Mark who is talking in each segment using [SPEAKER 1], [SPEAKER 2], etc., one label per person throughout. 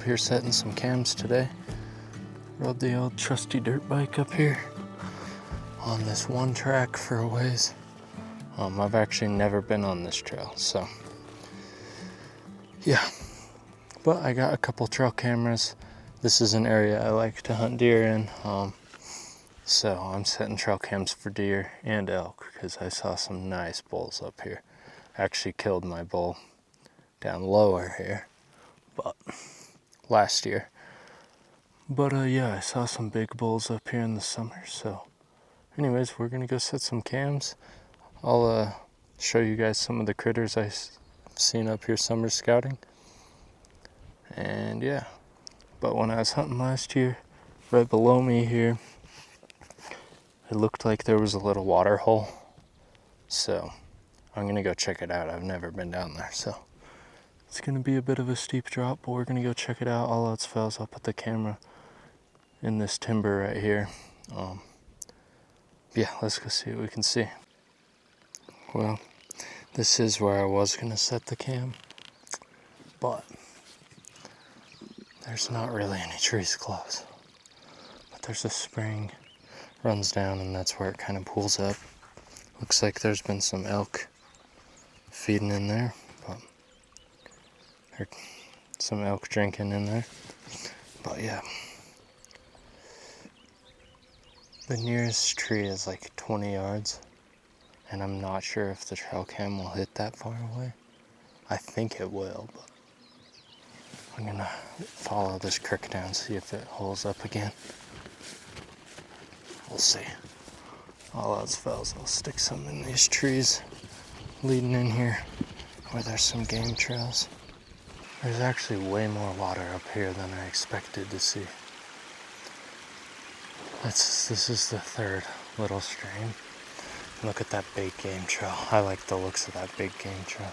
[SPEAKER 1] up here setting some cams today. Rode the old trusty dirt bike up here on this one track for a ways. I've actually never been on this trail, so yeah. But I got a couple trail cameras. This is an area I like to hunt deer in, so I'm setting trail cams for deer and elk because I saw some nice bulls up here. Actually killed my bull down lower here, but last year. But yeah, I saw some big bulls up here in the summer. So anyways, we're gonna go set some cams. I'll show you guys some of the critters I've seen up here summer scouting. And yeah, but when I was hunting last year, right below me here, it looked like there was a little water hole. So I'm gonna go check it out. I've never been down there, so it's gonna be a bit of a steep drop, but we're gonna go check it out. All else fails, I'll put the camera in this timber right here. Yeah, let's go see what we can see. Well, this is where I was gonna set the cam, but there's not really any trees close. But there's a spring, runs down, and that's where it kind of pools up. Looks like there's been some elk feeding in there, but or some elk drinking in there. But yeah, the nearest tree is like 20 yards, and I'm not sure if the trail cam will hit that far away. I think it will, but I'm gonna follow this creek down, see if it holds up again. We'll see. All else fails, I'll stick some in these trees leading in here where there's some game trails. There's actually way more water up here than I expected to see. This is the third little stream. Look at that big game trail. I like the looks of that big game trail.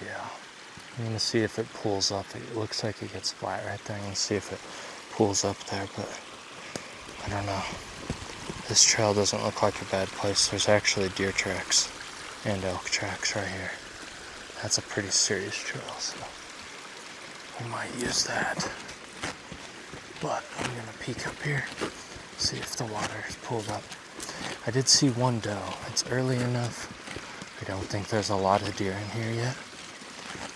[SPEAKER 1] Yeah, I'm gonna see if it pulls up. It looks like it gets flat right there. I'm gonna see if it pulls up there, but I don't know. This trail doesn't look like a bad place. There's actually deer tracks and elk tracks right here. That's a pretty serious trail, so we might use that. But I'm gonna peek up here, see if the water is pulled up. I did see one doe. It's early enough. I don't think there's a lot of deer in here yet.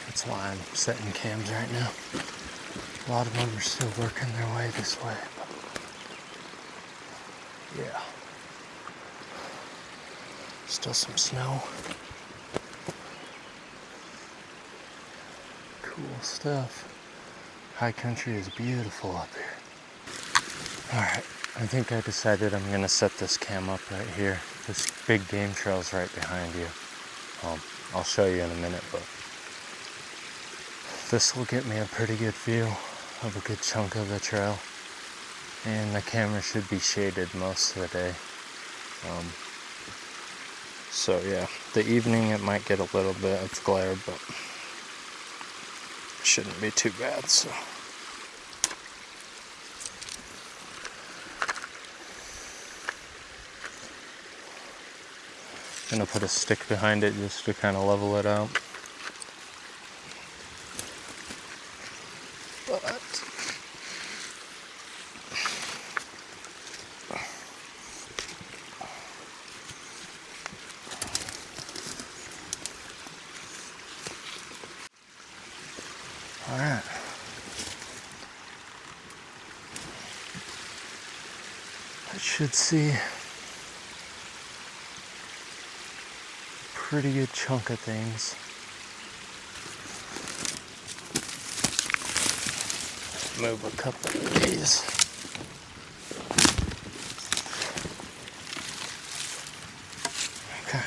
[SPEAKER 1] That's why I'm setting cams right now. A lot of them are still working their way this way. But yeah. Still some snow. Cool stuff. High country is beautiful up here. Alright, I think I decided I'm gonna set this cam up right here. This big game trail's right behind you. I'll show you in a minute, but this will get me a pretty good view of a good chunk of the trail. And the camera should be shaded most of the day. So yeah, the evening it might get a little bit of glare, but it shouldn't be too bad, so. I'm gonna put a stick behind it just to kind of level it out. Alright. I should see a pretty good chunk of things. Move a couple of these. Okay.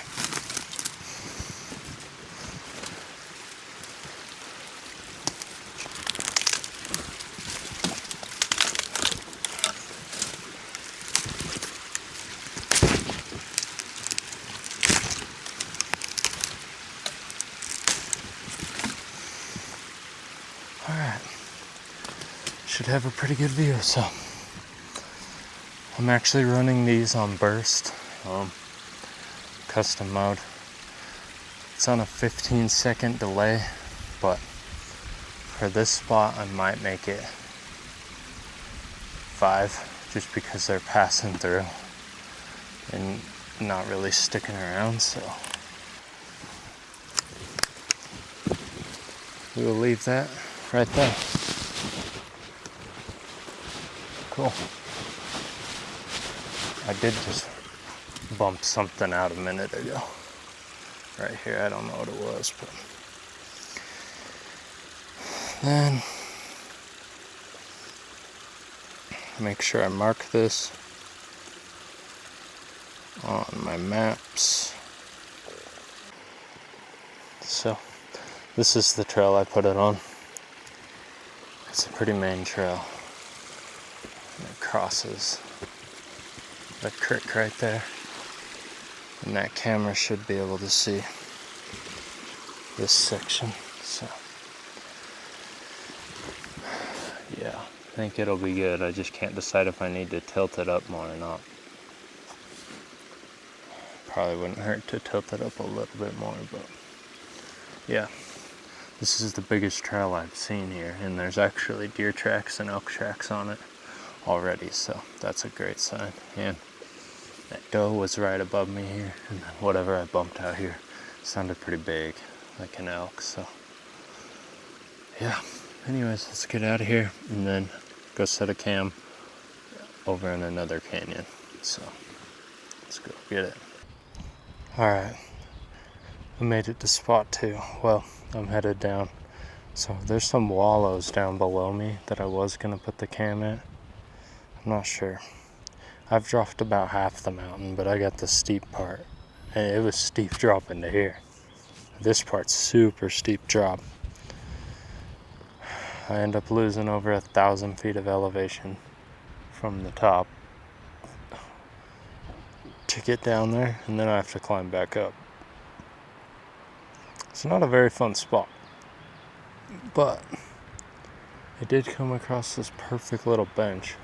[SPEAKER 1] Alright, should have a pretty good view, so I'm actually running these on burst, custom mode. It's on a 15-second delay, but for this spot I might make it 5, just because they're passing through and not really sticking around, so we will leave that right there. Cool. I did just bump something out a minute ago. Right here, I don't know what it was, but then make sure I mark this on my maps. So this is the trail I put it on. It's a pretty main trail. And it crosses the creek right there. And that camera should be able to see this section. So yeah, I think it'll be good. I just can't decide if I need to tilt it up more or not. Probably wouldn't hurt to tilt it up a little bit more, but yeah. This is the biggest trail I've seen here, and there's actually deer tracks and elk tracks on it already, so that's a great sign. And that doe was right above me here, and then whatever I bumped out here sounded pretty big, like an elk, so yeah. Anyways, let's get out of here and then go set a cam over in another canyon. So let's go get it. Alright, I made it to spot 2. Well, I'm headed down. So there's some wallows down below me that I was going to put the cam at. I'm not sure. I've dropped about half the mountain, but I got the steep part. And it was steep drop into here. This part's super steep drop. I end up losing over 1,000 feet of elevation from the top to get down there, and then I have to climb back up. It's not a very fun spot, but I did come across this perfect little bench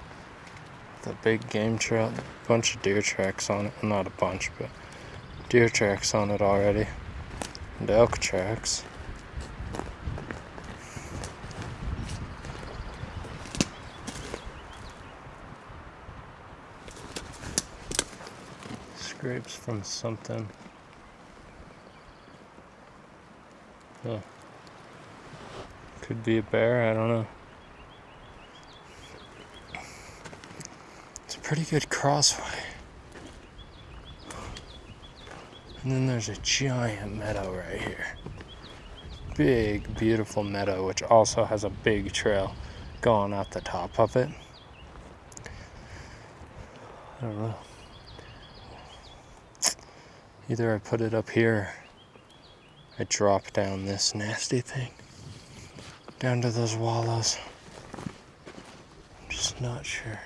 [SPEAKER 1] with a big game trail, a bunch of deer tracks on it. Not a bunch, but deer tracks on it already, and elk tracks. Scrapes from something. Huh. Could be a bear, I don't know. It's a pretty good crossway. And then there's a giant meadow right here. Big, beautiful meadow, which also has a big trail going out the top of it. I don't know. Either I put it up here, I drop down this nasty thing, down to those wallows. I'm just not sure.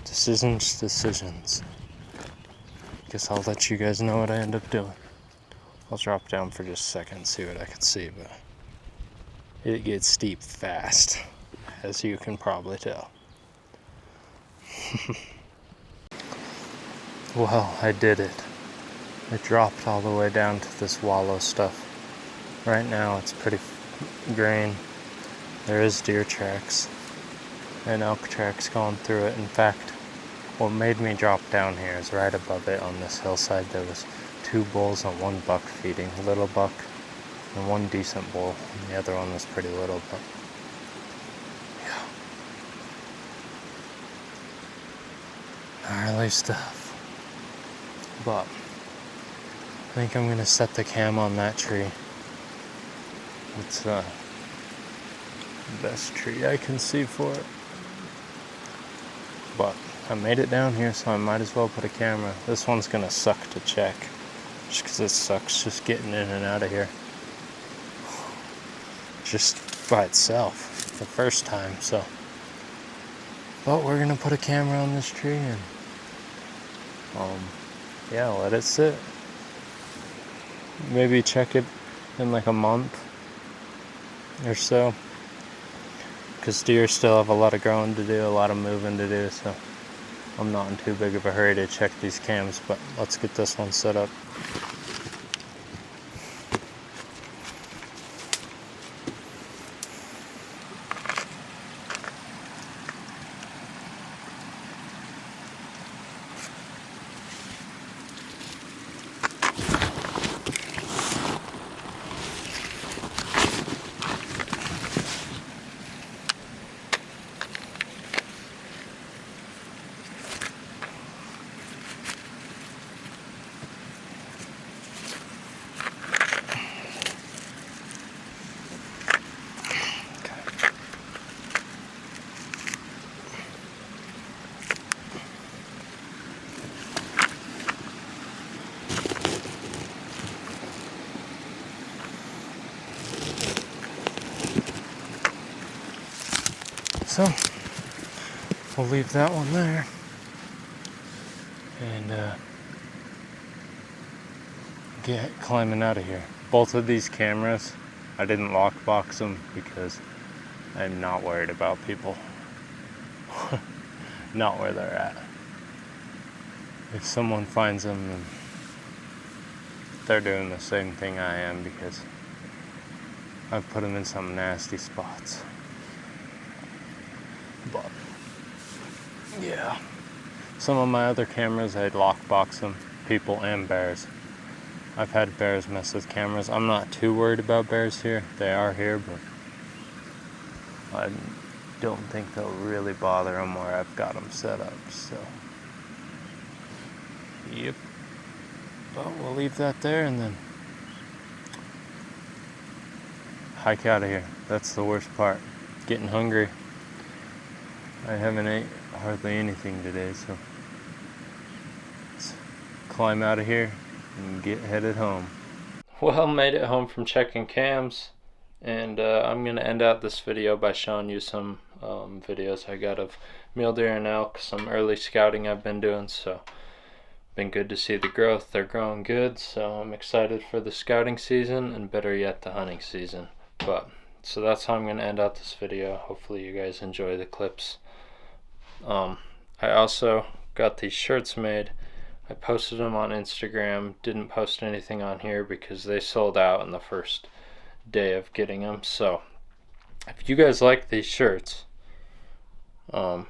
[SPEAKER 1] Decisions. Guess I'll let you guys know what I end up doing. I'll drop down for just a second and see what I can see, but it gets steep fast, as you can probably tell. Well, I did it. It dropped all the way down to this wallow stuff. Right now it's pretty green. There is deer tracks and elk tracks going through it. In fact, what made me drop down here is right above it on this hillside there was 2 bulls and 1 buck feeding. A little buck and 1 decent bull. And the other one was pretty little, but yeah. Gnarly stuff. But I think I'm gonna set the cam on that tree. It's the best tree I can see for it. But I made it down here, so I might as well put a camera. This one's gonna suck to check, just because it sucks just getting in and out of here. Just by itself, the first time, so. But we're gonna put a camera on this tree and yeah, let it sit. Maybe check it in like a month or so, because deer still have a lot of growing to do, a lot of moving to do, so I'm not in too big of a hurry to check these cams. But let's get this one set up. So we'll leave that one there, and get climbing out of here. Both of these cameras, I didn't lockbox them because I'm not worried about people. Not where they're at. If someone finds them, then they're doing the same thing I am, because I've put them in some nasty spots. But yeah, some of my other cameras, I'd lockbox them, people and bears. I've had bears mess with cameras. I'm not too worried about bears here. They are here, but I don't think they'll really bother them where I've got them set up. So yep. But we'll leave that there and then hike out of here. That's the worst part. Getting hungry. I haven't ate hardly anything today, so let's climb out of here and get headed home. Well, made it home from checking cams, and I'm going to end out this video by showing you some videos I got of mule deer and elk, some early scouting I've been doing. So been good to see the growth. They're growing good, so I'm excited for the scouting season, and better yet, the hunting season. But so that's how I'm going to end out this video. Hopefully you guys enjoy the clips. I also got these shirts made. I posted them on Instagram. Didn't post anything on here because they sold out in the first day of getting them. So if you guys like these shirts, I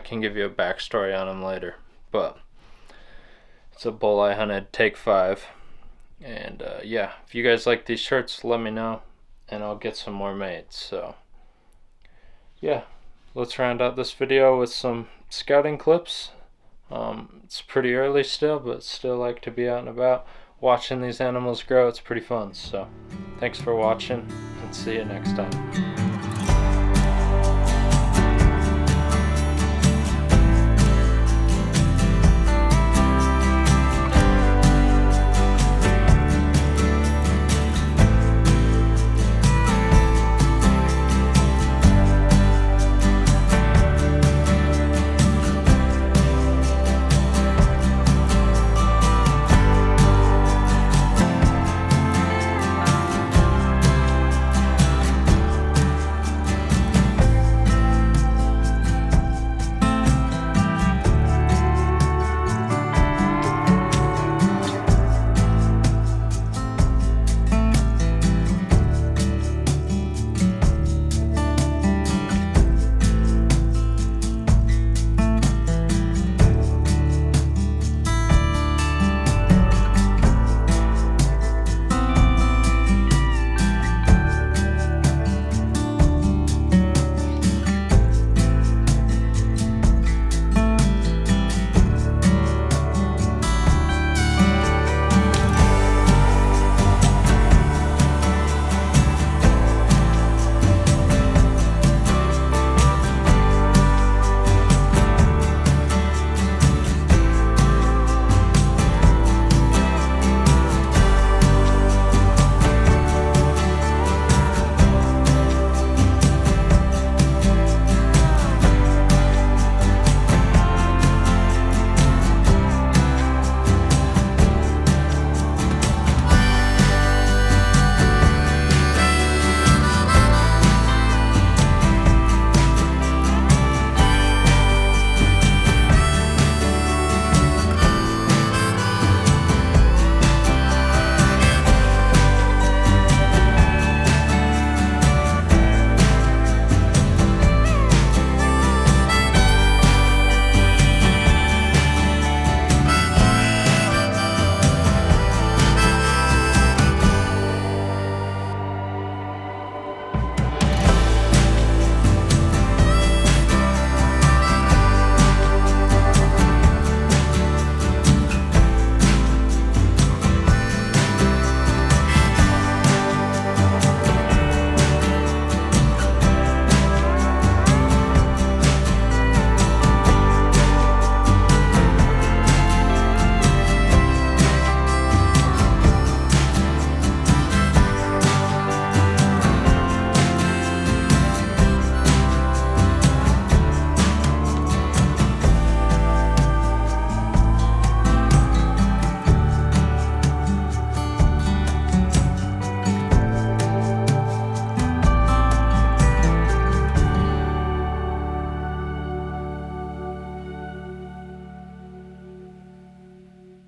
[SPEAKER 1] can give you a backstory on them later. But it's a bull I hunted, take 5. And yeah, if you guys like these shirts, let me know and I'll get some more made. So yeah, let's round out this video with some scouting clips. It's pretty early still, but still like to be out and about watching these animals grow. It's pretty fun. So thanks for watching, and see you next time.